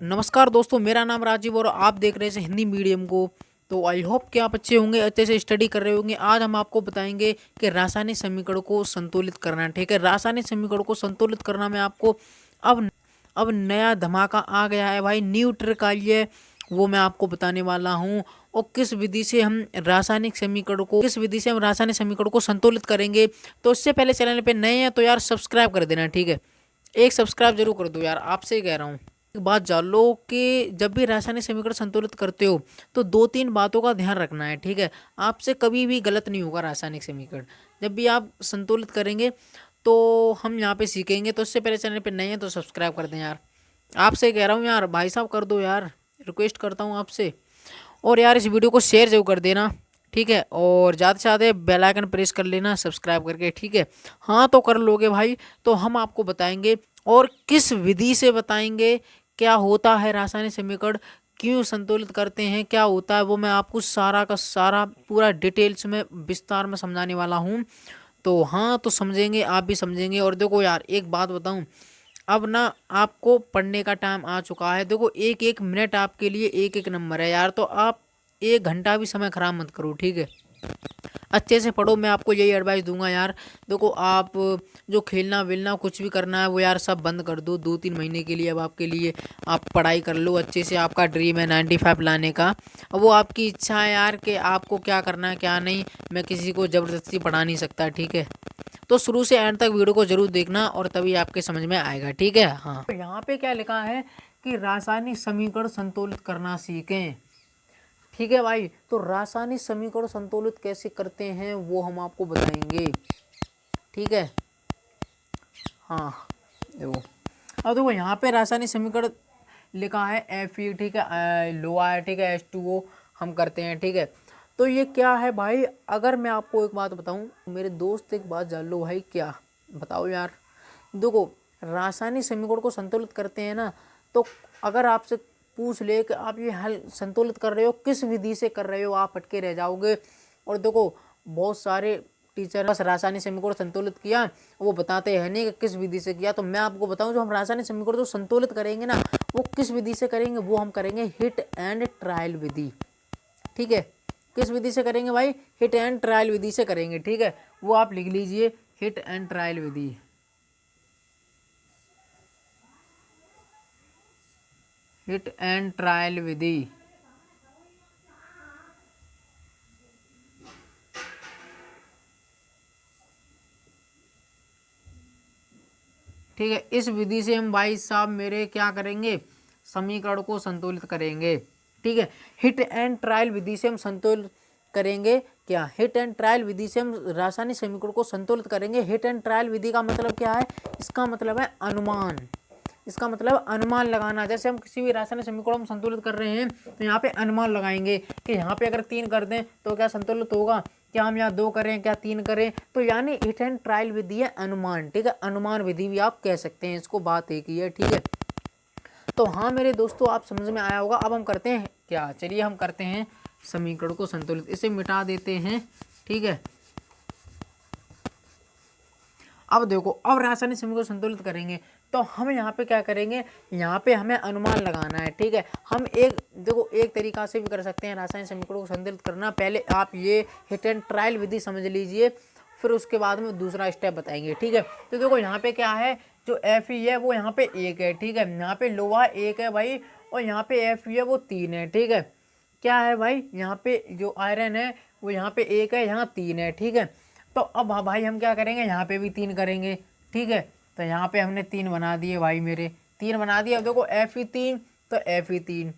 नमस्कार दोस्तों, मेरा नाम राजीव और आप देख रहे हैं हिंदी मीडियम को। तो आई होप कि आप अच्छे होंगे, अच्छे से स्टडी कर रहे होंगे। आज हम आपको बताएंगे कि रासायनिक समीकरण को संतुलित करना। ठीक है, रासायनिक समीकरण को संतुलित करना में आपको अब नया धमाका आ गया है भाई, न्यू ट्रिक आई है, वो मैं आपको बताने वाला हूँ। और किस विधि से हम रासायनिक समीकरण को संतुलित करेंगे। तो इससे पहले चैनल पे नए हैं तो यार सब्सक्राइब कर देना। ठीक है, एक सब्सक्राइब जरूर कर दो यार, आपसे ही कह रहा हूँ। एक बात जान लो कि जब भी रासायनिक समीकरण संतुलित करते हो तो दो तीन बातों का ध्यान रखना है। ठीक है, आपसे कभी भी गलत नहीं होगा रासायनिक समीकरण जब भी आप संतुलित करेंगे। तो हम यहाँ पे सीखेंगे। तो इससे पहले चैनल पे नए हैं तो सब्सक्राइब कर दें यार, आपसे कह रहा हूँ यार, भाई साहब कर दो यार, रिक्वेस्ट करता हूँ आपसे। और यार इस वीडियो को शेयर जरूर कर देना। ठीक है, और ज़्यादा से ज़्यादा बेल आइकन प्रेस कर लेना सब्सक्राइब करके। ठीक है, हाँ तो कर लोगे भाई। तो हम आपको बताएंगे और किस विधि से बताएंगे क्या होता है रासायनिक समीकरण, क्यों संतुलित करते हैं, क्या होता है, वो मैं आपको सारा का सारा पूरा डिटेल्स में विस्तार में समझाने वाला हूँ। तो हाँ तो समझेंगे, आप भी समझेंगे। और देखो यार एक बात बताऊँ, अब ना आपको पढ़ने का टाइम आ चुका है। देखो एक एक मिनट आपके लिए एक एक नंबर है यार, तो आप एक घंटा भी समय खराब मत करो। ठीक है, अच्छे से पढ़ो, मैं आपको यही एडवाइस दूंगा यार। देखो आप जो खेलना वेलना कुछ भी करना है वो यार सब बंद कर दो 2-3 महीने के लिए। अब आपके लिए आप पढ़ाई कर लो अच्छे से। आपका ड्रीम है 95 लाने का, अब वो आपकी इच्छा है यार कि आपको क्या करना है क्या नहीं। मैं किसी को ज़बरदस्ती पढ़ा नहीं सकता। ठीक है, तो शुरू से एंड तक वीडियो को जरूर देखना और तभी आपके समझ में आएगा। ठीक है, हाँ तो यहाँ पे क्या लिखा है कि रासायनिक समीकरण संतुलित करना सीखें। ठीक है भाई, तो रासायनिक समीकरण संतुलित कैसे करते हैं वो हम आपको बताएंगे। ठीक है, हाँ देखो, अब देखो यहाँ पे रासायनिक समीकरण लिखा है Fe। ठीक है, लोहा है। ठीक है, H2O हम करते हैं। ठीक है, तो ये क्या है भाई, अगर मैं आपको एक बात बताऊं मेरे दोस्त, एक बात जान लो भाई। क्या बताओ यार, देखो रासायनिक समीकरण को संतुलित करते हैं ना, तो अगर आपसे पूछ ले कि आप ये हल संतुलित कर रहे हो किस विधि से कर रहे हो, आप अटके रह जाओगे। और देखो बहुत सारे टीचर बस रासायनिक समीकरण संतुलित किया, वो बताते हैं नहीं कि किस विधि से किया। तो मैं आपको बताऊं, जो हम रासायनिक समीकरण जो संतुलित करेंगे ना, वो किस विधि से करेंगे, वो हम करेंगे हिट एंड ट्रायल विधि। ठीक है, किस विधि से करेंगे भाई, हिट एंड ट्रायल विधि से करेंगे। ठीक है, वो आप लिख लीजिए, हिट एंड ट्रायल विधि। हिट एंड ट्रायल विधि। ठीक है, इस विधि से हम भाई साहब मेरे क्या करेंगे, समीकरण को संतुलित करेंगे। ठीक है, हिट एंड ट्रायल विधि से हम संतुलित करेंगे। क्या, हिट एंड ट्रायल विधि से हम रासायनिक समीकरण को संतुलित करेंगे। हिट एंड ट्रायल विधि का मतलब क्या है, इसका मतलब है अनुमान। इसका मतलब अनुमान लगाना। जैसे हम किसी भी रासायनिक समीकरण हम संतुलित कर रहे हैं तो यहाँ पे अनुमान लगाएंगे कि यहाँ पे अगर 3 कर दें तो क्या संतुलित होगा, क्या हम यहाँ 2 करें क्या 3 करें। तो यानी हिट एंड ट्रायल विधि है अनुमान। ठीक है, अनुमान विधि भी आप कह सकते हैं इसको, बात एक ही है। ठीक है, तो हाँ मेरे दोस्तों आप समझ में आया होगा। अब हम करते हैं क्या, चलिए हम करते हैं समीकरण को संतुलित, इसे मिटा देते हैं। ठीक है, अब देखो, अब रासायनिक समीकरण संतुलित करेंगे तो हम यहाँ पे क्या करेंगे, यहाँ पे हमें अनुमान लगाना है। ठीक है, हम एक देखो एक तरीका से भी कर सकते हैं रासायनिक समीकरण को संतुलित करना। पहले आप ये हिट एंड ट्रायल विधि समझ लीजिए, फिर उसके बाद में दूसरा स्टेप बताएंगे। ठीक है, तो देखो यहाँ पे क्या है, जो Fe है वो यहाँ पे 1 है। ठीक है, यहाँ पे लोहा 1 है भाई, और यहाँ पे Fe है वो 3 है। ठीक है, क्या है भाई, यहाँ पे जो आयरन है वो यहाँ पे 1 है, यहाँ 3 है। ठीक है, तो अब हाँ भाई हम क्या करेंगे, यहाँ पे भी 3 करेंगे। ठीक है, तो यहाँ पे हमने 3 बना दिए भाई, मेरे 3 बना दिए। अब देखो Fe3 तो Fe3।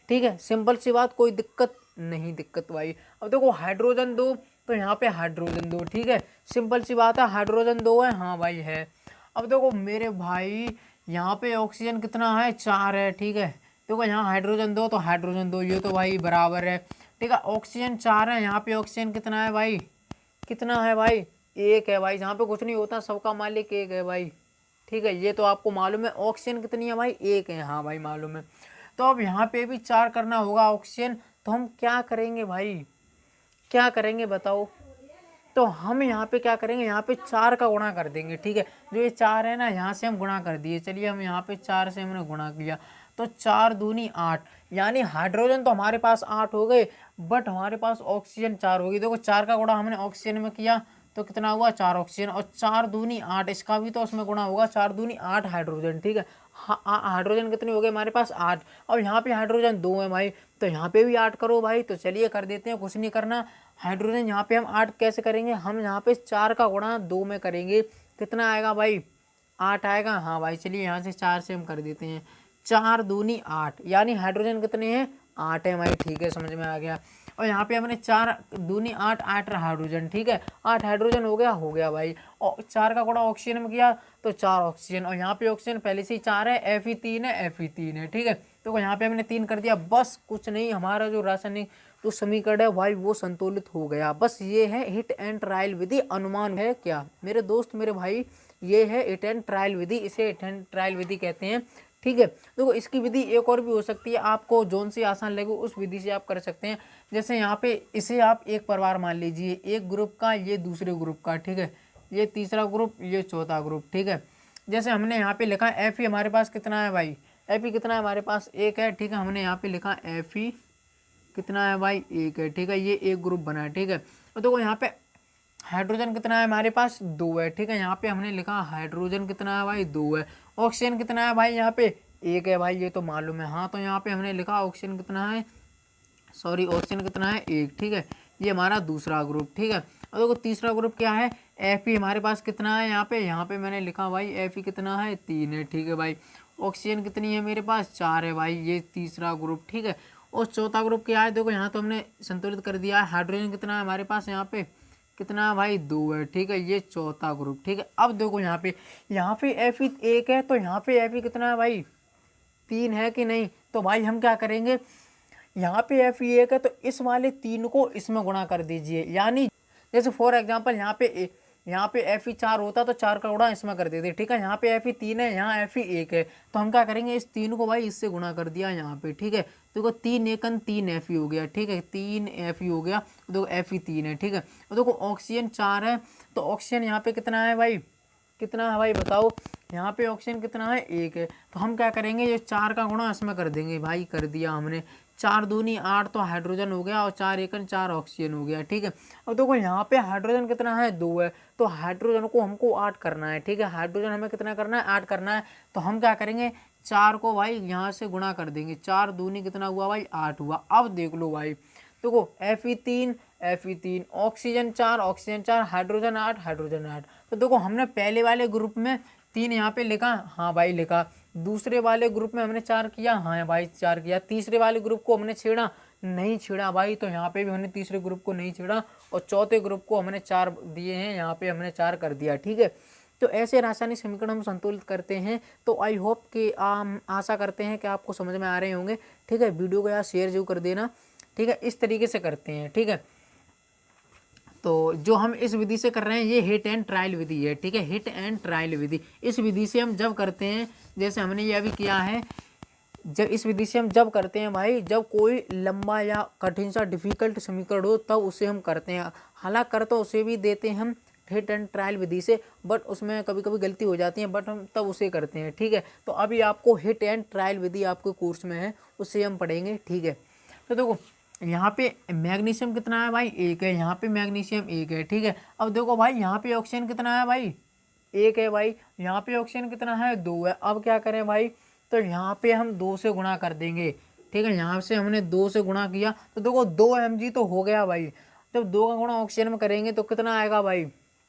ठीक है, सिंपल सी बात, कोई दिक्कत नहीं, दिक्कत भाई। अब देखो हाइड्रोजन 2 तो यहाँ पे हाइड्रोजन 2। ठीक है, सिंपल सी बात है, हाइड्रोजन 2 है, हाँ भाई है। अब देखो मेरे भाई यहाँ पे ऑक्सीजन कितना है, 4 है। ठीक है, देखो यहाँ हाइड्रोजन 2 तो हाइड्रोजन 2, ये तो भाई बराबर है। ठीक है, ऑक्सीजन 4 है, यहाँ पे ऑक्सीजन कितना है भाई, कितना है भाई, 1 है भाई। जहाँ पे कुछ नहीं होता सबका मालिक 1 है भाई। ठीक है, ये तो आपको मालूम है। ऑक्सीजन कितनी है भाई, 1 है, हाँ भाई मालूम है। तो अब यहाँ पे भी 4 करना होगा ऑक्सीजन, तो हम क्या करेंगे भाई, क्या करेंगे बताओ। तो हम यहाँ पे क्या करेंगे, यहाँ पे 4 का गुणा कर देंगे। ठीक है, जो ये 4 है ना, यहाँ से हम गुणा कर दिए। चलिए हम यहाँ पे 4 से हमने गुणा किया, तो 4 दूनी 8, यानी हाइड्रोजन तो हमारे पास 8 हो गए, बट हमारे पास ऑक्सीजन 4 होगी। देखो 4 का गुणा हमने ऑक्सीजन में किया तो कितना हुआ 4 ऑक्सीजन, और 4 दूनी 8 इसका भी तो उसमें गुणा होगा, 4 दूनी 8 हाइड्रोजन। ठीक है, हाइड्रोजन कितने हो गए हमारे पास 8, और यहाँ पे हाइड्रोजन 2 है भाई, तो यहाँ पे भी 8 करो भाई। तो चलिए कर देते हैं, कुछ नहीं करना। हाइड्रोजन यहाँ पे हम 8 कैसे करेंगे, हम यहाँ पे 4 का गुणा 2 में करेंगे, कितना आएगा भाई 8 आएगा। हाँ भाई चलिए यहाँ से 4 से हम कर देते हैं, 4 दूनी 8, यानी हाइड्रोजन कितने हैं 8 है भाई। ठीक है, समझ में आ गया। और यहाँ पे हमने 4 दूनी 8, 8 रहा हाइड्रोजन। ठीक है, 8 हाइड्रोजन हो गया भाई। और 4 का गुणा ऑक्सीजन में किया तो 4 ऑक्सीजन, और यहाँ पे ऑक्सीजन पहले से ही 4 है, Fe3 है, Fe3 है। ठीक है, तो यहाँ पे हमने 3 कर दिया, बस कुछ नहीं, हमारा जो रासायनिक जो समीकरण है भाई वो संतुलित हो गया। बस ये है हिट एंड ट्रायल विधि। अनुमान है क्या मेरे दोस्त मेरे भाई, ये है हिट एंड ट्रायल विधि, इसे हिट एंड ट्रायल विधि कहते हैं। ठीक है, देखो इसकी विधि एक और भी हो सकती है, आपको जोन सी आसान लगे उस विधि से आप कर सकते हैं। जैसे यहाँ पे इसे आप एक परिवार मान लीजिए, एक ग्रुप का ये दूसरे ग्रुप का, ठीक है, ये तीसरा ग्रुप ये चौथा ग्रुप। ठीक है, जैसे हमने यहाँ पे लिखा Fe हमारे पास कितना है भाई, Fe कितना है हमारे पास 1 है। ठीक है, हमने यहाँ पे लिखा Fe कितना है भाई 1 है। ठीक है, ये एक ग्रुप बना है। ठीक है, तो देखो यहाँ पे हाइड्रोजन कितना है हमारे पास 2 है। ठीक है, यहाँ पे हमने लिखा हाइड्रोजन कितना है भाई 2 है। ऑक्सीजन कितना है भाई यहाँ पे 1 है भाई, ये तो मालूम है। हाँ, तो यहाँ पे हमने लिखा ऑक्सीजन कितना है, सॉरी ऑक्सीजन कितना है 1। ठीक है, ये हमारा दूसरा ग्रुप। ठीक है, और देखो तीसरा ग्रुप क्या है, Fe हमारे पास कितना है यहाँ पे मैंने लिखा भाई Fe कितना है 3 है। ठीक है भाई, ऑक्सीजन कितनी है मेरे पास 4 है भाई, ये तीसरा ग्रुप। ठीक है, और चौथा ग्रुप क्या है, देखो यहाँ तो हमने संतुलित कर दिया है। हाइड्रोजन कितना है हमारे पास यहाँ पे कितना है भाई 2 है। ठीक है, ये चौथा ग्रुप। ठीक है, अब देखो यहाँ पे Fe 1 है, तो यहाँ पे Fe कितना है भाई 3 है कि नहीं। तो भाई हम क्या करेंगे, यहाँ पे Fe 1 है तो इस वाले 3 को इसमें गुणा कर दीजिए, यानी जैसे फॉर एग्जांपल यहाँ पे Fe 4 होता तो 4 का गुणा इसमें कर देते। ठीक है, यहाँ पे Fe 3 है, यहाँ Fe 1 है, तो हम क्या करेंगे इस 3 को भाई इससे गुणा कर दिया यहाँ पे। ठीक है, देखो 3 एकन 3 Fe हो गया। ठीक है, 3 Fe हो गया, देखो Fe 3 है। ठीक है, और देखो ऑक्सीजन 4 है, तो ऑक्सीजन यहाँ पे कितना है भाई, कितना है भाई बताओ, यहाँ पे ऑक्सीजन कितना है 1 है। तो हम क्या करेंगे, ये 4 का गुणा इसमें कर देंगे भाई, कर दिया हमने। 4 दूनी 8 तो हाइड्रोजन हो गया, और 4 एकन 4 ऑक्सीजन हो गया। ठीक है, अब देखो यहाँ पे हाइड्रोजन कितना है 2 है, तो हाइड्रोजन को हमको 8 करना है। ठीक है, हाइड्रोजन हमें कितना करना है 8 करना है, तो हम क्या करेंगे 4 को भाई यहाँ से गुणा कर देंगे, 4 दूनी कितना हुआ भाई 8 हुआ। अब देख लो भाई, देखो Fe3 ऑक्सीजन 4 हाइड्रोजन 8। तो देखो हमने पहले वाले ग्रुप में 3 यहाँ पे लिखा, हाँ भाई लिखा। दूसरे वाले ग्रुप में हमने 4 किया, हाँ भाई 4 किया। तीसरे वाले ग्रुप को हमने छेड़ा, नहीं छेड़ा भाई, तो यहाँ पे भी हमने तीसरे ग्रुप को नहीं छेड़ा, और चौथे ग्रुप को हमने 4 दिए हैं, यहाँ पे हमने 4 कर दिया। ठीक है, तो ऐसे रासायनिक समीकरण हम संतुलित करते हैं। तो आई होप कि आशा करते हैं कि आपको समझ में आ रहे होंगे। ठीक है, वीडियो को यार शेयर जरूर कर देना। ठीक है, इस तरीके से करते हैं। ठीक है, तो जो हम इस विधि से कर रहे हैं ये हिट एंड ट्रायल विधि है। ठीक है, हिट एंड ट्रायल विधि, इस विधि से हम जब करते हैं, जैसे हमने ये अभी किया है, जब इस विधि से हम जब करते हैं भाई, जब कोई लंबा या कठिन सा डिफिकल्ट समीकरण हो तब उसे हम करते हैं। हालांकि कर तो उसे भी देते हैं हम हिट एंड ट्रायल विधि से, बट उसमें कभी कभी गलती हो जाती है, बट हम तब उसे करते हैं। ठीक है, तो अभी आपको हिट एंड ट्रायल विधि आपके कोर्स में है, उससे हम पढ़ेंगे। ठीक है, तो देखो यहाँ पे मैग्नीशियम कितना है भाई 1 है, यहाँ पे मैग्नीशियम 1 है। ठीक है, अब देखो भाई यहाँ पे ऑक्सीजन कितना है भाई 1 है भाई, यहाँ पे ऑक्सीजन कितना है 2 है। अब क्या करें भाई, तो यहाँ पे हम 2 से गुणा कर देंगे। ठीक है, यहाँ से हमने 2 से गुणा किया, तो देखो 2 mg तो हो गया भाई। जब 2 का गुणा ऑक्सीजन में करेंगे तो कितना आएगा भाई,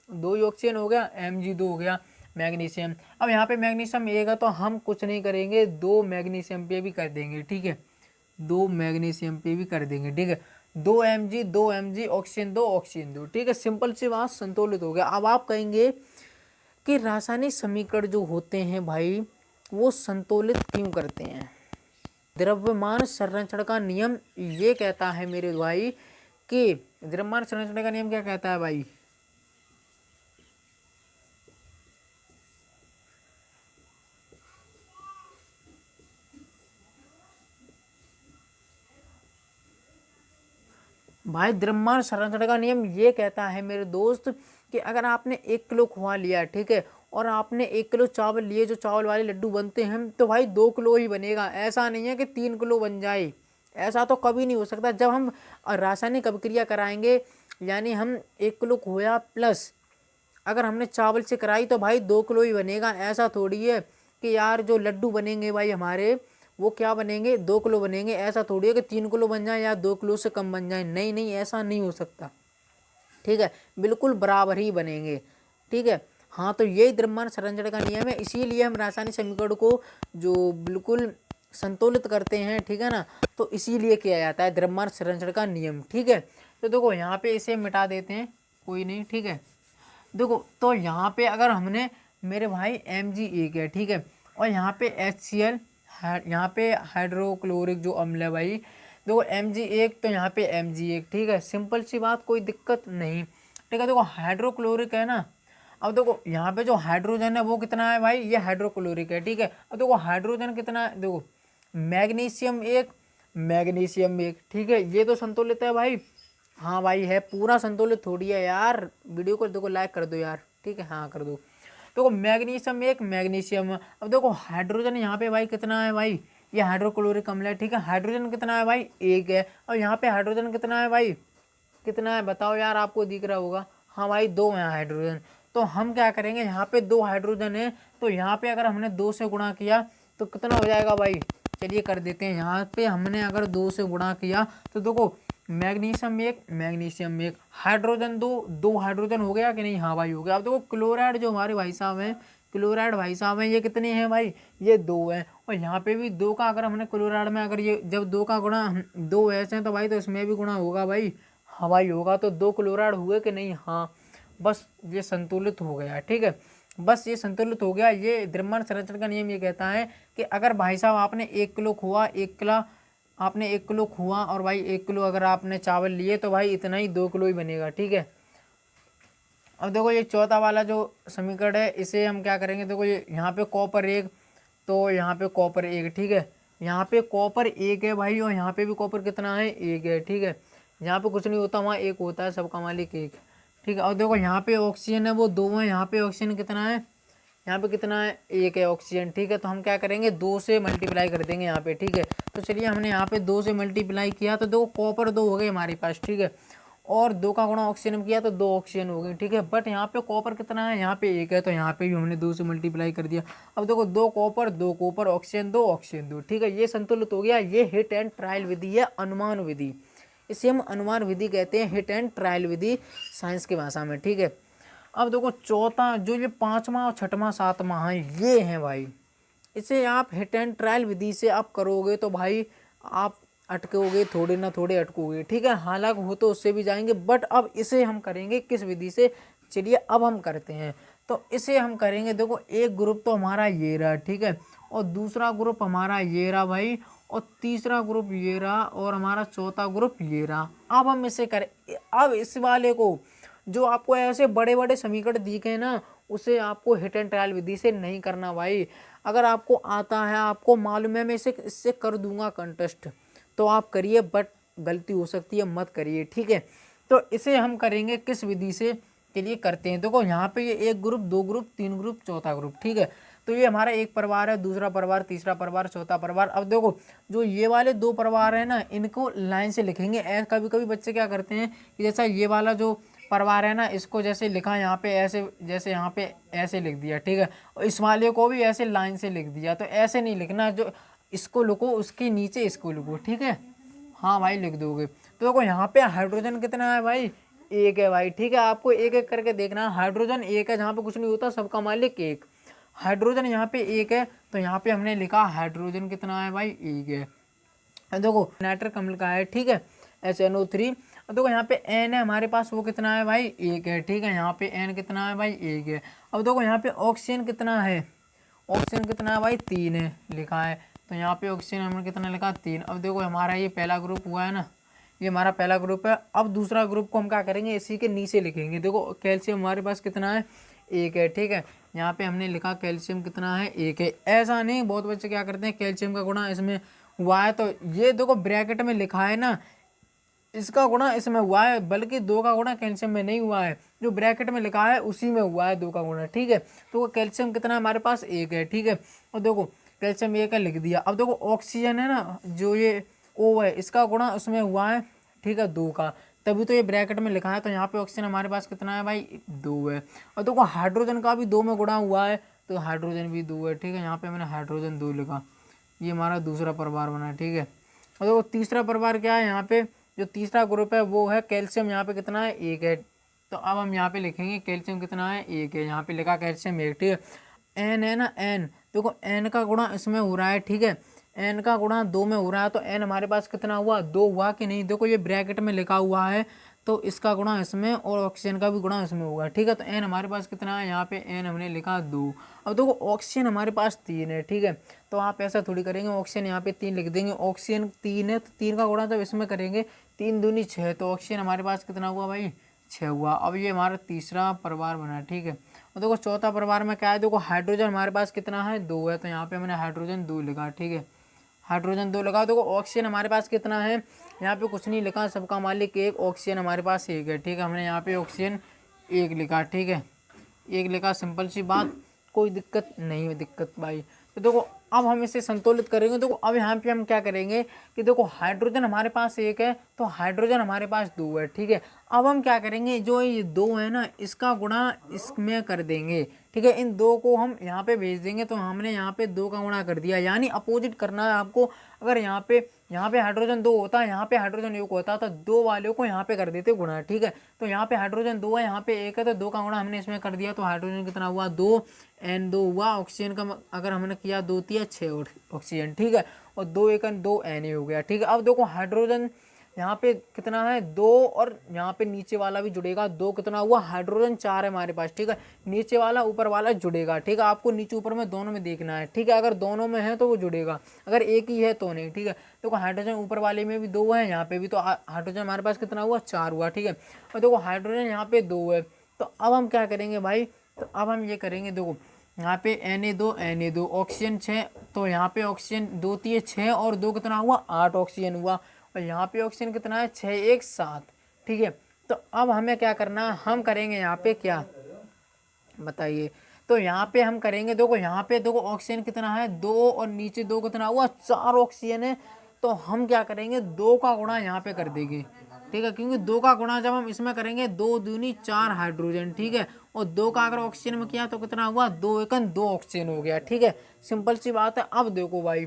2 ही ऑक्सीजन हो गया, mg2 हो गया मैग्नीशियम। अब यहाँ पे मैग्नीशियम 1 है, तो हम कुछ नहीं करेंगे, 2 मैग्नीशियम पे भी कर देंगे। ठीक है, 2 मैग्नीशियम पे भी कर देंगे। ठीक है, 2 mg ऑक्सीजन 2। ठीक है, सिंपल सी बात, संतुलित हो गया। अब आप कहेंगे कि रासायनिक समीकरण जो होते हैं भाई वो संतुलित क्यों करते हैं। द्रव्यमान संरक्षण का नियम ये कहता है मेरे भाई कि द्रव्यमान संरक्षण का नियम क्या कहता है भाई, भाई द्रव्यमान संरक्षण का नियम ये कहता है मेरे दोस्त कि अगर आपने 1 किलो खोआ लिया, ठीक है, और आपने 1 किलो चावल लिए, जो चावल वाले लड्डू बनते हैं, तो भाई 2 किलो ही बनेगा। ऐसा नहीं है कि 3 किलो बन जाए, ऐसा तो कभी नहीं हो सकता। जब हम रासायनिक अभिक्रिया कराएंगे, यानी हम 1 किलो खोया प्लस अगर हमने चावल से कराई तो भाई 2 किलो ही बनेगा। ऐसा थोड़ी है कि यार जो लड्डू बनेंगे भाई हमारे, वो क्या बनेंगे, 2 किलो बनेंगे। ऐसा थोड़ी है कि 3 किलो बन जाए या 2 किलो से कम बन जाए। नहीं नहीं, ऐसा नहीं हो सकता, ठीक है, बिल्कुल बराबर ही बनेंगे, ठीक है। हाँ, तो यही द्रव्यमान संरक्षण का नियम है, इसीलिए हम रासायनिक समीकरण को जो बिल्कुल संतुलित करते हैं, ठीक है ना, तो इसीलिए किया जाता है द्रव्यमान संरक्षण का नियम, ठीक है। तो देखो यहाँ पे इसे मिटा देते हैं, कोई नहीं, ठीक है। देखो तो यहाँ पे अगर हमने, मेरे भाई Mg1 है, ठीक है, और यहाँ पे HCl, यहाँ पे हाइड्रोक्लोरिक जो अम्ल है भाई, देखो Mg1 तो यहाँ पे Mg1, ठीक है, सिंपल सी बात, कोई दिक्कत नहीं, ठीक है। देखो हाइड्रोक्लोरिक है ना, अब देखो यहाँ पे जो हाइड्रोजन है वो कितना है भाई, ये हाइड्रोक्लोरिक है, ठीक है। अब देखो हाइड्रोजन कितना है, देखो मैग्नीशियम 1, ठीक है, ये तो संतुलित है भाई। हाँ भाई है, पूरा संतुलित थोड़ी है यार, वीडियो को देखो लाइक कर दो यार, ठीक है, हाँ कर दो। देखो मैग्नीशियम 1 मैग्नीशियम, अब देखो हाइड्रोजन यहाँ पे भाई कितना है भाई, ये हाइड्रोक्लोरिक अम्ल है, ठीक है, हाइड्रोजन कितना है भाई 1 है, और यहाँ पे हाइड्रोजन कितना है भाई, कितना है बताओ यार, आपको दिख रहा होगा, हाँ भाई 2 है हाइड्रोजन। तो हम क्या करेंगे, यहाँ पे 2 हाइड्रोजन है, तो यहाँ पे अगर हमने 2 से गुणा किया तो कितना हो जाएगा भाई, चलिए कर देते हैं। यहाँ पे हमने अगर 2 से गुणा किया तो देखो मैग्नीशियम 1 हाइड्रोजन 2 हाइड्रोजन हो गया कि नहीं, हाँ भाई हो गया। अब देखो क्लोराइड जो हमारे भाई साहब हैं, क्लोराइड भाई साहब हैं, ये कितने हैं भाई, ये 2 हैं, और यहाँ पे भी 2 का अगर हमने क्लोराइड में अगर ये जब 2 का गुणा 2 ऐसे हैं तो भाई तो इसमें भी गुणा होगा भाई, हाँ भाई होगा। तो 2 क्लोराइड हुए कि नहीं, हाँ, बस ये संतुलित हो गया, ठीक है, बस ये संतुलित हो गया। ये द्रव्यमान संरक्षण का नियम ये कहता है कि अगर भाई साहब आपने 1 किलो खोआ, 1 किलो खोआ और भाई 1 किलो अगर आपने चावल लिए तो भाई इतना ही 2 किलो ही बनेगा, ठीक है। अब देखो ये चौथा वाला जो समीकरण है, इसे हम क्या करेंगे, देखो ये यहाँ पे कॉपर 1, तो यहाँ पे कॉपर 1, ठीक है, यहाँ पे कॉपर 1 है भाई, और यहाँ पे भी कॉपर कितना है 1 है, ठीक है। यहाँ पे कुछ नहीं होता, वहाँ 1 होता है, सबका मालिक 1, ठीक है। और देखो यहाँ पे ऑक्सीजन है वो 2 है, यहाँ पे ऑक्सीजन कितना है, यहाँ पे कितना है 1 है ऑक्सीजन, ठीक है। तो हम क्या करेंगे, 2 से मल्टीप्लाई कर देंगे यहाँ पे, ठीक है। तो चलिए हमने यहाँ पे 2 से मल्टीप्लाई किया तो देखो कॉपर 2 हो गए हमारे पास, ठीक है, और 2 का गुणा ऑक्सीजन किया तो 2 ऑक्सीजन हो गई, ठीक है। बट यहाँ पे कॉपर कितना है, यहाँ पे 1 है, तो यहाँ पे भी हमने 2 से मल्टीप्लाई कर दिया। अब देखो 2 कॉपर ऑक्सीजन 2, ठीक है, ये संतुलित हो गया। ये हिट एंड ट्रायल विधि है, अनुमान विधि, इसे हम अनुमान विधि कहते हैं, hit and trial Vidhi science की भाषा में, ठीक है। अब देखो चौथा जो ये 5वां और 6वां 7वां है, ये है भाई, इसे आप हिट एंड ट्रायल विधि से आप करोगे तो भाई आप अटकोगे, थोड़े ना थोड़े अटकोगे, ठीक है, हालांकि हो तो उससे भी जाएंगे, बट अब इसे हम करेंगे किस विधि से, चलिए अब हम करते हैं। तो इसे हम करेंगे, देखो एक ग्रुप तो हमारा ये रहा, ठीक है, और दूसरा ग्रुप हमारा ये रहा भाई, और तीसरा ग्रुप ये रहा, और हमारा चौथा ग्रुप ये रहा। अब हम इसे करें, अब इस वाले को जो आपको ऐसे बड़े बड़े समीकरण दिखे ना, उसे आपको हिट एंड ट्रायल विधि से नहीं करना भाई। अगर आपको आता है, आपको मालूम है मैं इससे कर दूंगा कंटेस्ट, तो आप करिए, बट गलती हो सकती है, मत करिए, ठीक है। तो इसे हम करेंगे किस विधि से, चलिए करते हैं। देखो यहाँ पे ये 1 ग्रुप 2 ग्रुप 3 ग्रुप चौथा ग्रुप, ठीक है। तो ये हमारा एक परिवार है, दूसरा परिवार, तीसरा परिवार, चौथा परिवार। अब देखो जो ये वाले 2 परिवार है ना, इनको लाइन से लिखेंगे। कभी कभी बच्चे क्या करते हैं कि जैसा ये वाला जो परिवार है ना, इसको जैसे लिखा यहाँ पे ऐसे, जैसे यहाँ पे ऐसे लिख दिया, ठीक है, और इस वाले को भी ऐसे लाइन से लिख दिया। तो ऐसे नहीं लिखना, जो इसको लिखो उसके नीचे इसको लिखो, ठीक है, हाँ भाई लिख दोगे। तो देखो यहाँ पे हाइड्रोजन कितना है भाई, 1 है भाई, ठीक है, आपको एक एक करके देखना है। हाइड्रोजन 1 है, जहाँ पे कुछ नहीं होता, सबका मालिक 1, हाइड्रोजन यहाँ पे 1 है, तो यहाँ पे हमने लिखा हाइड्रोजन कितना है भाई 1 है। देखो नाइट्रिक अम्ल का है, ठीक है, SNO3। देखो यहाँ पे N है हमारे पास, वो कितना है भाई 1 है, ठीक है, यहाँ पे N कितना है भाई 1 है। अब देखो यहाँ पे ऑक्सीजन कितना है, ऑक्सीजन कितना है भाई 3 है लिखा है, तो यहाँ पे ऑक्सीजन हमने कितना लिखा 3। अब देखो हमारा ये पहला ग्रुप हुआ है ना, ये हमारा पहला ग्रुप है। अब दूसरा ग्रुप को हम क्या करेंगे, इसी के नीचे लिखेंगे। देखो कैल्शियम हमारे पास कितना है 1 है, ठीक है, यहाँ पे हमने लिखा कैल्शियम कितना है 1 है। ऐसा नहीं, बहुत बच्चे क्या करते हैं, कैल्शियम का गुणा इसमें हुआ है, तो ये देखो ब्रैकेट में लिखा है ना, इसका गुणा इसमें हुआ है, बल्कि 2 का गुणा कैल्शियम में नहीं हुआ है, जो ब्रैकेट में लिखा है उसी में हुआ है 2 का गुणा। ठीक है, तो कैल्शियम कितना है हमारे पास 1 है। ठीक है, और देखो कैल्शियम 1 है लिख दिया। अब देखो ऑक्सीजन है ना, जो ये O है, इसका गुणा उसमें हुआ है, ठीक है, 2 का, तभी तो ये ब्रैकेट में लिखा है। तो यहाँ पे ऑक्सीजन हमारे पास कितना है भाई 2 है। और देखो हाइड्रोजन का भी 2 में गुणा हुआ है, तो हाइड्रोजन भी 2 है। ठीक है, यहाँ पे मैंने हाइड्रोजन 2 लिखा, ये हमारा दूसरा परिवार बना है। ठीक है, और देखो तीसरा परिवार क्या है, यहाँ पे जो तीसरा ग्रुप है वो है कैल्शियम, यहाँ पे कितना है 1 है। तो अब हम यहाँ पे लिखेंगे कैल्शियम कितना है 1 है, यहाँ पे लिखा कैल्शियम 1। ठीक है, एन है ना, एन देखो एन का गुणा इसमें हो रहा है। ठीक है, एन का गुणा 2 में हो रहा है, तो एन हमारे पास कितना हुआ 2 हुआ कि नहीं, देखो ये ब्रैकेट में लिखा हुआ है, तो इसका गुणा इसमें और ऑक्सीजन का भी गुणा इसमें होगा। ठीक है, तो एन हमारे पास कितना है, यहाँ पे एन हमने लिखा 2। अब देखो ऑक्सीजन हमारे पास 3 है। ठीक है, तो आप ऐसा थोड़ी करेंगे, ऑक्सीजन यहाँ पे 3 लिख देंगे, ऑक्सीजन 3 है तो 3 का गुणा जब इसमें करेंगे 3 दूनी 6, तो ऑक्सीजन हमारे पास कितना हुआ भाई 6 हुआ। अब ये हमारा तीसरा परिवार बना। ठीक है, और देखो चौथा परिवार में क्या है, देखो हाइड्रोजन हमारे पास कितना है 2 है, तो यहाँ पे मैंने हाइड्रोजन 2 लिखा। ठीक है, हाइड्रोजन 2 लगा। देखो ऑक्सीजन हमारे पास कितना है, यहाँ पे कुछ नहीं लिखा, सबका मालिक 1, ऑक्सीजन हमारे पास 1 है। ठीक है, हमने यहाँ पे ऑक्सीजन 1 लिखा। ठीक है, 1 लिखा, सिंपल सी बात, कोई दिक्कत नहीं है दिक्कत भाई। तो देखो अब हम इसे संतुलित करेंगे। देखो अब यहाँ पे हम क्या करेंगे कि देखो हाइड्रोजन हमारे पास 1 है, तो हाइड्रोजन हमारे पास 2 है। ठीक है, अब हम क्या करेंगे, जो ये 2 है ना, इसका गुणा इसमें कर देंगे। ठीक है, इन 2 को हम यहाँ पे भेज देंगे, तो हमने यहाँ पे 2 का गुणा कर दिया, यानी अपोजिट करना है आपको। अगर यहाँ पे हाइड्रोजन 2 होता है, यहाँ पे हाइड्रोजन 1 होता, तो 2 वाले को यहाँ पे कर देते गुणा। ठीक है, तो यहाँ पे हाइड्रोजन 2 है, यहाँ पे 1 है, तो 2 का गुणा हमने इसमें कर दिया, तो हाइड्रोजन कितना हुआ 2, N2 हुआ। ऑक्सीजन का अगर हमने किया 2 तिया 6 ऑक्सीजन। ठीक है, और 2 1 2 Na हो गया। ठीक है, अब देखो हाइड्रोजन यहाँ पे कितना है 2, और यहाँ पे नीचे वाला भी जुड़ेगा 2, कितना हुआ हाइड्रोजन 4 है हमारे पास। ठीक है, नीचे वाला ऊपर वाला जुड़ेगा। ठीक है, आपको नीचे ऊपर में दोनों में देखना है। ठीक है, अगर दोनों में है तो वो जुड़ेगा, अगर एक ही है तो नहीं। ठीक है, देखो हाइड्रोजन ऊपर वाले में भी 2 है, यहाँ पे भी, तो हाइड्रोजन हमारे पास कितना हुआ 4 हुआ। ठीक है, और देखो हाइड्रोजन यहाँ पे 2 है, तो अब हम क्या करेंगे भाई, तो अब हम ये करेंगे, देखो यहाँ पे Na2 ऑक्सीजन 6, तो यहाँ पे ऑक्सीजन 2 तिये 6 और 2 कितना हुआ 8 ऑक्सीजन हुआ, और यहाँ पे ऑक्सीजन कितना है 6 1 7। ठीक है, तो अब हमें क्या करना है, हम करेंगे यहाँ पे क्या बताइए, तो यहाँ पे हम करेंगे, देखो यहाँ पे देखो ऑक्सीजन कितना है 2, और नीचे 2 कितना हुआ 4 ऑक्सीजन है, तो हम क्या करेंगे 2 का गुणा यहाँ पे कर देंगे। ठीक है, क्योंकि 2 का गुणा जब हम इसमें करेंगे 2 दूनी 4 हाइड्रोजन। ठीक है, और 2 का अगर ऑक्सीजन में किया तो कितना हुआ 2 1 2 ऑक्सीजन हो गया। ठीक है, सिंपल सी बात है। अब देखो भाई,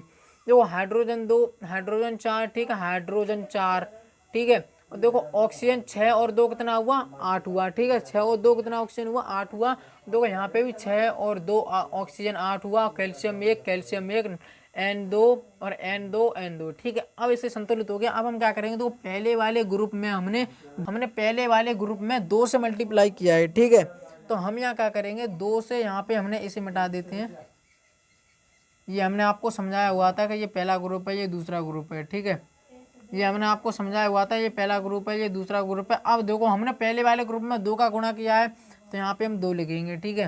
देखो हाइड्रोजन 2 हाइड्रोजन 4, ठीक है, हाइड्रोजन 4। ठीक है, और देखो ऑक्सीजन 6 और 2 कितना हुआ 8 हुआ। ठीक है, 6 और 2 कितना ऑक्सीजन हुआ 8 हुआ। देखो यहाँ पे भी 6 और 2 ऑक्सीजन 8 हुआ, कैल्शियम 1 N2 और N2। ठीक है, अब इसे संतुलित हो गया। अब हम क्या करेंगे, तो पहले वाले ग्रुप में हमने पहले वाले ग्रुप में 2 से मल्टीप्लाई किया है। ठीक है, तो हम यहाँ क्या करेंगे 2 से यहाँ पे हमने इसे मिटा देते हैं। ये हमने आपको समझाया हुआ था कि ये पहला ग्रुप है, ये दूसरा ग्रुप है। ठीक है, ये हमने आपको समझाया हुआ था, ये पहला ग्रुप है, ये दूसरा ग्रुप है। अब देखो हमने पहले वाले ग्रुप में 2 का गुणा किया है, तो यहाँ पे हम 2 लिखेंगे। ठीक है,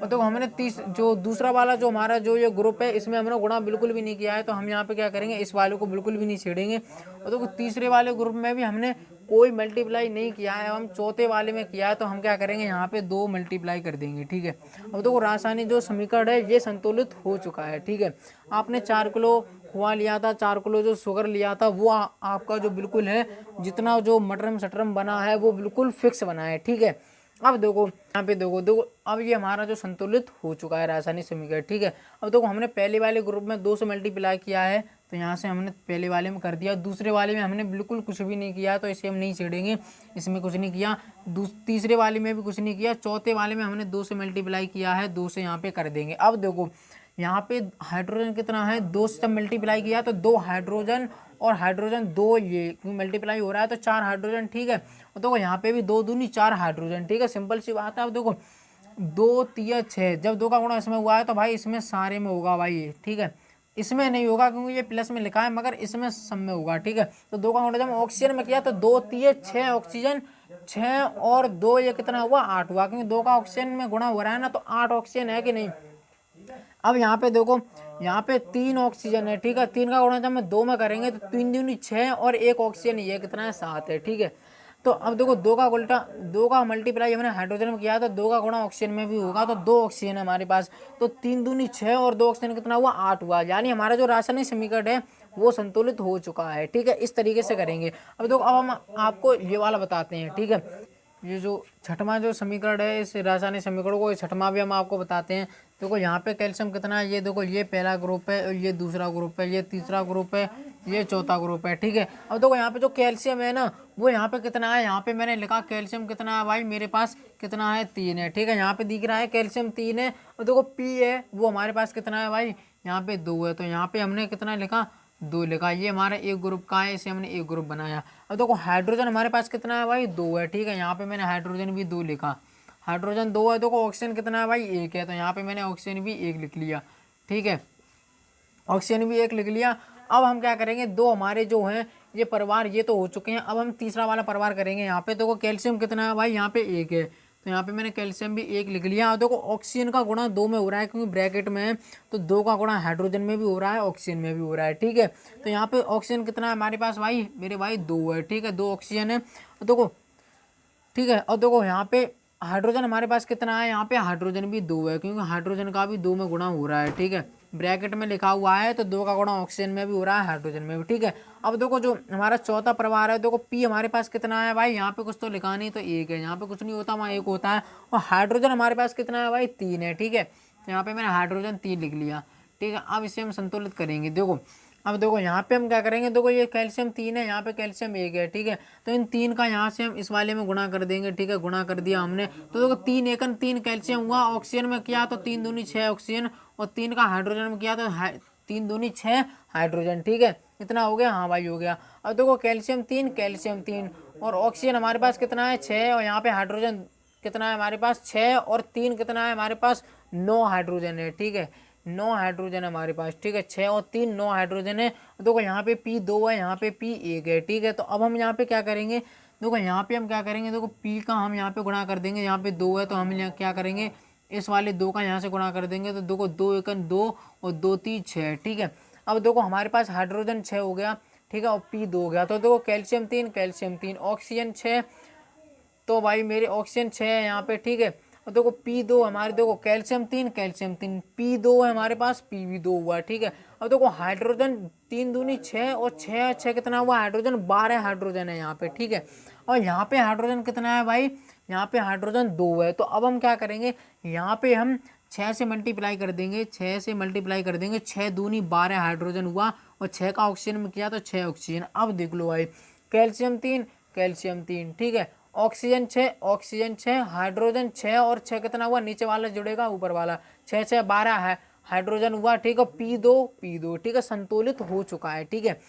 और देखो हमने जो दूसरा वाला जो हमारा जो ये ग्रुप है, इसमें हमने गुणा बिल्कुल भी नहीं किया है, तो हम यहाँ पे क्या करेंगे इस वाले को बिल्कुल भी नहीं छेड़ेंगे। और देखो तीसरे वाले ग्रुप में भी हमने कोई मल्टीप्लाई नहीं किया है, हम चौथे वाले में किया है, तो हम क्या करेंगे यहाँ पे 2 मल्टीप्लाई कर देंगे। ठीक है, अब देखो रासायनिक जो समीकरण है ये संतुलित हो चुका है। ठीक है, आपने 4 किलो खोआ लिया था, 4 किलो जो शुगर लिया था, वो आपका जो बिल्कुल है जितना जो मटरम सटरम बना है वो बिल्कुल फिक्स बना है। ठीक है, अब देखो यहाँ पे देखो अब ये हमारा जो संतुलित हो चुका है रासायनिक समीकरण। ठीक है, अब देखो हमने पहले वाले ग्रुप में 2 से मल्टीप्लाई किया है, तो यहाँ से हमने पहले वाले में कर दिया, दूसरे वाले में हमने बिल्कुल कुछ भी नहीं किया, तो इसे हम नहीं छेड़ेंगे, इसमें कुछ नहीं किया। तीसरे वाले में भी कुछ नहीं किया, चौथे वाले में हमने 2 से मल्टीप्लाई किया है, 2 से यहाँ पे कर देंगे। अब देखो यहाँ पे हाइड्रोजन कितना है 2 से मल्टीप्लाई किया, तो 2 हाइड्रोजन और हाइड्रोजन 2 ये मल्टीप्लाई हो रहा है, तो 4 हाइड्रोजन। ठीक है, और देखो यहाँ पे भी 2 दूनी 4 हाइड्रोजन। ठीक है, सिंपल सी बात है। अब देखो 2 तिया 6, जब 2 का गुणा इसमें हुआ है तो भाई इसमें सारे में होगा भाई ये। ठीक है, इसमें नहीं होगा क्योंकि ये प्लस में लिखा है, मगर इसमें सब में होगा। ठीक है, तो 2 का गुणा जब ऑक्सीजन में किया तो 2 तिये 6 ऑक्सीजन, 6 और 2 ये कितना हुआ 8 हुआ, क्योंकि 2 का ऑक्सीजन में गुणा हो रहा है ना, तो 8 ऑक्सीजन है कि नहीं। अब यहाँ पे देखो, यहाँ पे 3 ऑक्सीजन है, ठीक है। 3 का गुणा जब हम 2 में करेंगे तो 3 दूनी 6 और 1 ऑक्सीजन ये कितना है 7 है, ठीक है। तो अब देखो 2 का उल्टा 2 का मल्टीप्लाई हमने हाइड्रोजन में किया तो 2 का गुणा ऑक्सीजन में भी होगा, तो 2 ऑक्सीजन है हमारे पास। तो 3 दूनी 6 और 2 ऑक्सीजन कितना हुआ 8 हुआ, यानी हमारा जो रासायनिक समीकरण है वो संतुलित हो चुका है, ठीक है। इस तरीके से करेंगे। अब देखो अब हम आपको ये वाला बताते हैं, ठीक है। ये जो छठवां जो समीकरण है इस रासायनिक समीकरण को, छठवां भी हम आपको बताते हैं। देखो यहाँ पे कैल्शियम कितना है, ये देखो ये पहला ग्रुप है और ये दूसरा ग्रुप है, ये तीसरा ग्रुप है, ये चौथा ग्रुप है, ठीक है। अब देखो यहाँ पे जो कैल्शियम है ना वो यहाँ पे कितना है, यहाँ पे मैंने लिखा कैल्शियम कितना है भाई, मेरे पास कितना है 3 है, ठीक है। यहाँ पे दिख रहा है कैल्शियम 3 है। और देखो पी है वो हमारे पास कितना है भाई, यहाँ पे 2 है, तो यहाँ पे हमने कितना लिखा 2 लिखा। ये हमारा एक ग्रुप का है, इसे हमने एक ग्रुप बनाया। अब देखो हाइड्रोजन हमारे पास कितना है भाई 2 है, ठीक है। यहाँ पे मैंने हाइड्रोजन भी 2 लिखा, हाइड्रोजन 2 है। देखो ऑक्सीजन कितना है भाई 1 है, तो यहाँ पे मैंने ऑक्सीजन भी 1 लिख लिया, ठीक है। ऑक्सीजन भी 1 लिख लिया। अब हम क्या करेंगे, 2 हमारे जो हैं ये परिवार ये तो हो चुके हैं, अब हम तीसरा वाला परिवार करेंगे। यहाँ पे देखो कैल्शियम कितना है भाई, यहाँ पे 1 है, तो यहाँ पे मैंने कैल्शियम भी 1 लिख लिया। और देखो ऑक्सीजन का गुणा 2 में हो रहा है क्योंकि ब्रैकेट में है, तो 2 का गुणा हाइड्रोजन में भी हो रहा है, ऑक्सीजन में भी हो रहा है, ठीक है। तो यहाँ पे ऑक्सीजन कितना है हमारे पास भाई, मेरे भाई 2 है, ठीक है। 2 ऑक्सीजन है, देखो ठीक है। और देखो यहाँ पे हाइड्रोजन हमारे पास कितना है, यहाँ पे हाइड्रोजन भी 2 है क्योंकि हाइड्रोजन का भी 2 में गुणा हो रहा है, ठीक है। ब्रैकेट में लिखा हुआ है तो 2 का गुणा ऑक्सीजन में भी हो रहा है, हाइड्रोजन में भी, ठीक है। अब देखो जो हमारा चौथा परिवार है, देखो पी हमारे पास कितना है भाई, यहाँ पे कुछ तो लिखा नहीं तो 1 है, यहाँ पे कुछ नहीं होता वहाँ 1 होता है। और हाइड्रोजन हमारे पास कितना है भाई 3 है, ठीक है। तो यहाँ पे मैंने हाइड्रोजन 3 लिख लिया, ठीक है। अब इसे हम संतुलित करेंगे। देखो अब देखो यहाँ पे हम क्या करेंगे, देखो ये कैल्शियम 3 है, यहाँ पे कैल्शियम 1 है, ठीक है। तो इन 3 का यहाँ से हम इस वाले में गुणा कर देंगे, ठीक है। गुणा कर दिया हमने, तो देखो 3 एकन 3 कैल्शियम हुआ, ऑक्सीजन में किया तो 3 दूनी 6 ऑक्सीजन, और 3 का हाइड्रोजन में किया तो 3 दूनी 6 हाइड्रोजन, ठीक है। इतना हो गया, हाँ भाई हो गया। अब देखो कैल्शियम 3 और ऑक्सीजन हमारे पास कितना है 6, और यहाँ पे हाइड्रोजन कितना है हमारे पास 6 और 3 कितना है हमारे पास 9 हाइड्रोजन है, ठीक है। 9 हाइड्रोजन है हमारे पास, ठीक है। 6 और 3 9 हाइड्रोजन है। देखो यहाँ पे पी 2 है, यहाँ पे पी 1 है, ठीक है। तो अब हम यहाँ पे क्या करेंगे, देखो यहाँ पे हम क्या करेंगे, देखो पी का हम यहाँ पे गुणा कर देंगे, यहाँ पे 2 है तो हम यहाँ क्या करेंगे, इस वाले 2 का यहाँ से गुणा कर देंगे, तो देखो 2 एकन 2 और 2 3 6, ठीक है। अब देखो हमारे पास हाइड्रोजन 6 हो गया, ठीक है, और पी 2 हो गया। तो देखो कैल्शियम 3 ऑक्सीजन 6, तो भाई मेरे ऑक्सीजन 6 है यहाँ पे, ठीक है। और देखो P2 हमारे, देखो कैल्शियम 3 P2 है हमारे पास, P भी 2 हुआ, ठीक है। अब देखो हाइड्रोजन 3 दूनी 6 और 6 6 कितना हुआ हाइड्रोजन, 12 हाइड्रोजन है यहाँ पे, ठीक है। और यहाँ पे हाइड्रोजन कितना है भाई, यहाँ पे हाइड्रोजन 2 है। तो अब हम क्या करेंगे, यहाँ पे हम 6 से मल्टीप्लाई कर देंगे, 6 से मल्टीप्लाई कर देंगे, 6 दूनी 12 हाइड्रोजन हुआ, और 6 का ऑक्सीजन में किया तो 6 ऑक्सीजन। अब देख लो भाई कैल्शियम 3, ठीक है। ऑक्सीजन 6 हाइड्रोजन 6 और 6 कितना हुआ, नीचे वाला जुड़ेगा ऊपर वाला, 6 6 12 है हाइड्रोजन हुआ, ठीक है। P2, ठीक है, संतुलित हो चुका है, ठीक है।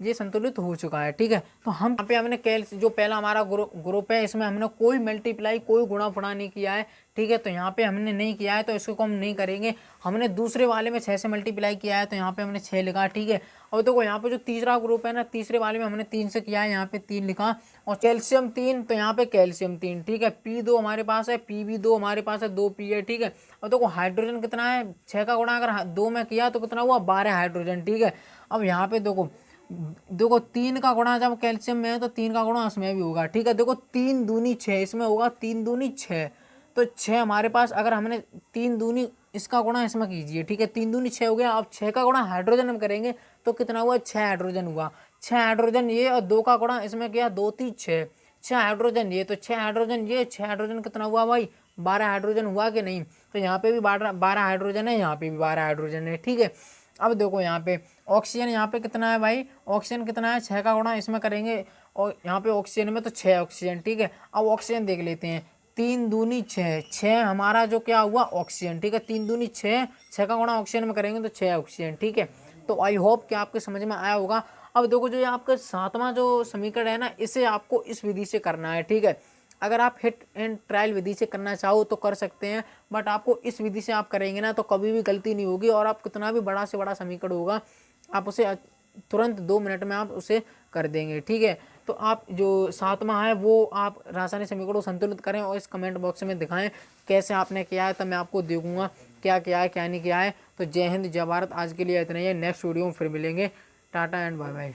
ये संतुलित हो चुका है, ठीक है। तो हम यहाँ पे हमने जो पहला हमारा ग्रुप है इसमें हमने कोई मल्टीप्लाई कोई गुणा फुणा नहीं किया है, ठीक है। तो यहाँ पे हमने नहीं किया है तो इसको हम नहीं करेंगे। हमने दूसरे वाले में 6 से मल्टीप्लाई किया है तो यहाँ पे हमने 6 लिखा, ठीक है। और देखो यहाँ पे जो तीसरा ग्रुप है ना, तीसरे वाले में हमने 3 से किया है, यहाँ पे 3 लिखा। और कैल्शियम 3, तो यहाँ पे कैल्शियम 3, ठीक है। P2 हमारे पास है, P भी 2 हमारे पास है, 2 P है, ठीक है। और देखो हाइड्रोजन कितना है, 6 का गुणा अगर 2 में किया तो कितना हुआ 12 हाइड्रोजन, ठीक है। अब यहाँ पे देखो 3 का गुणा जब कैल्शियम में है तो 3 का गुणा इसमें भी होगा, ठीक है। देखो 3 दूनी 6 इसमें होगा, 3 दूनी 6, तो 6 हमारे पास, अगर हमने 3 दूनी इसका गुणा इसमें कीजिए, ठीक है। 3 दूनी 6 हो गया। अब 6 का गुणा हाइड्रोजन में करेंगे तो कितना हुआ 6 हाइड्रोजन हुआ, 6 हाइड्रोजन ये, और 2 का गुणा इसमें किया 2 3 6, 6 हाइड्रोजन ये, तो 6 हाइड्रोजन ये, 6 हाइड्रोजन कितना हुआ भाई 12 हाइड्रोजन हुआ कि नहीं। तो यहाँ पे भी 12 हाइड्रोजन है, यहाँ पे भी 12 हाइड्रोजन है, ठीक है। अब देखो यहाँ पे ऑक्सीजन, यहाँ पे कितना है भाई, ऑक्सीजन कितना है 6 का गुणा इसमें करेंगे, और यहाँ पे ऑक्सीजन में तो 6 ऑक्सीजन, ठीक है। अब ऑक्सीजन देख लेते हैं, 3 दूनी 6, 6 हमारा जो क्या हुआ ऑक्सीजन, ठीक है। 3 दूनी 6, 6 का गुणा ऑक्सीजन में करेंगे तो 6 ऑक्सीजन, ठीक है। तो आई होप कि आपके समझ में आया होगा। अब देखो जो ये आपका 7वां जो समीकरण है ना, इसे आपको इस विधि से करना है, ठीक है। अगर आप हिट एंड ट्रायल विधि से करना चाहो तो कर सकते हैं, बट आपको इस विधि से आप करेंगे ना तो कभी भी गलती नहीं होगी, और आप कितना भी बड़ा से बड़ा समीकरण होगा आप उसे तुरंत 2 मिनट में आप उसे कर देंगे, ठीक है। तो आप जो सातवां है वो आप रासायनिक समीकरण को संतुलित करें और इस कमेंट बॉक्स में दिखाएं कैसे आपने किया है, तब मैं आपको देखूंगा क्या किया है क्या नहीं किया है। तो जय हिंद जय भारत, आज के लिए इतना ही है। नेक्स्ट वीडियो में फिर मिलेंगे। Tata and bye bye.